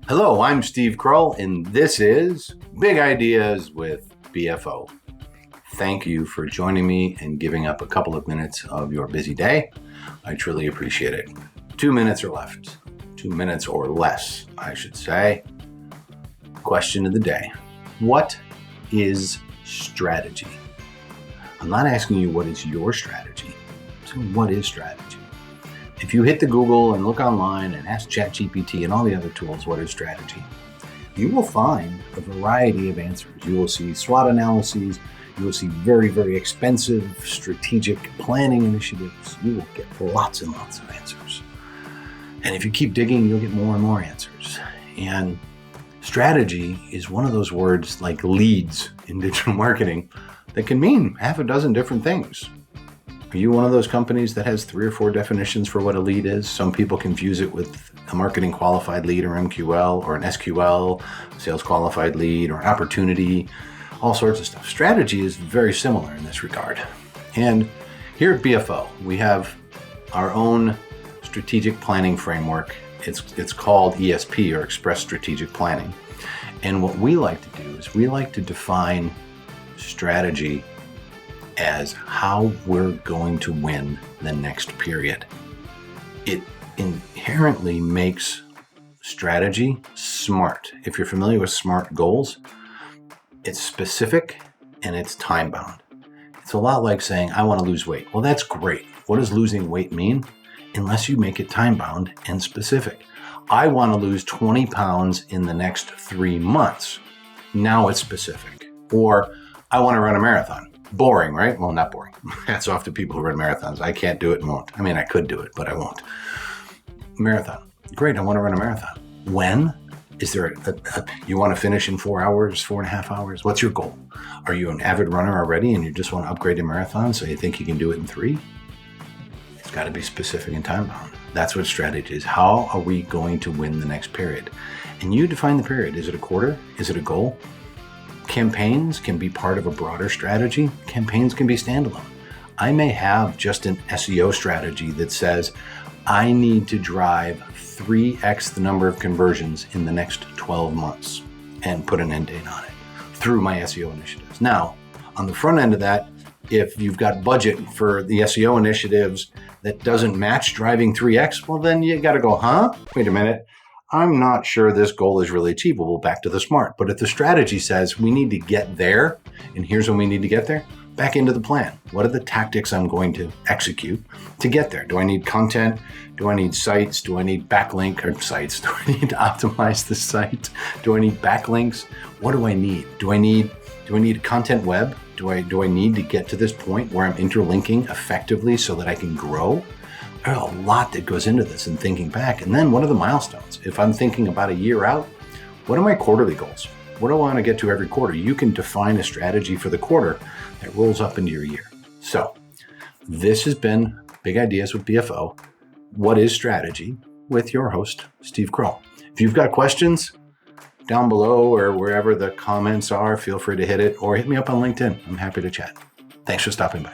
Hello, I'm Steve Kroll, and this is Big Ideas with BFO. Thank you for joining me and giving up a couple of minutes of your busy day. I truly appreciate it. 2 minutes are left. 2 minutes or less, I should say. Question of the day. What is strategy? I'm not asking you what is your strategy. So what is strategy? If you hit the Google and look online and ask ChatGPT and all the other tools, what is strategy? You will find a variety of answers. You will see SWOT analyses. You will see very, very expensive strategic planning initiatives. You will get lots and lots of answers. And if you keep digging, you'll get more and more answers. And strategy is one of those words like leads in digital marketing that can mean half a dozen different things. Are you one of those companies that has 3 or 4 definitions for what a lead is? Some people confuse it with a marketing qualified lead or MQL or an SQL, sales qualified lead or an opportunity, all sorts of stuff. Strategy is very similar in this regard. And here at BFO, we have our own strategic planning framework. It's called ESP, or Express Strategic Planning. And what we like to do is we like to define strategy as how we're going to win the next period. It inherently makes strategy smart. If you're familiar with SMART goals, it's specific and it's time bound. It's a lot like saying, I want to lose weight. Well, that's great. What does losing weight mean? Unless you make it time bound and specific. I want to lose 20 pounds in the next 3 months. Now it's specific. Or I want to run a marathon. Boring, right? Well, not boring. Hats off to people who run marathons. I can't do it and won't. I mean, I could do it, but I won't. Marathon. Great, I want to run a marathon. When? Is there you want to finish in 4 hours, 4.5 hours? What's your goal? Are you an avid runner already and you just want to upgrade to marathon so you think you can do it in 3? It's got to be specific and time bound. That's what strategy is. How are we going to win the next period? And you define the period. Is it a quarter? Is it a goal? Campaigns can be part of a broader strategy. Campaigns can be standalone. I may have just an SEO strategy that says, I need to drive 3x the number of conversions in the next 12 months and put an end date on it through my SEO initiatives. Now, on the front end of that, if you've got budget for the SEO initiatives that doesn't match driving 3x, well, then you got to go, wait a minute. I'm not sure this goal is really achievable. Back to the SMART. But if the strategy says we need to get there, and here's when we need to get there, back into the plan. What are the tactics I'm going to execute to get there? Do I need content? Do I need sites? Do I need backlink or sites? Do I need to optimize the site? Do I need backlinks? What do I need? Do I need a content web? Do I need to get to this point where I'm interlinking effectively so that I can grow? There's a lot that goes into this and thinking back. And then what are the milestones? If I'm thinking about a year out, what are my quarterly goals? What do I want to get to every quarter? You can define a strategy for the quarter that rolls up into your year. So this has been Big Ideas with BFO. What is strategy? With your host, Steve Kroll. If you've got questions down below or wherever the comments are, feel free to hit it or hit me up on LinkedIn. I'm happy to chat. Thanks for stopping by.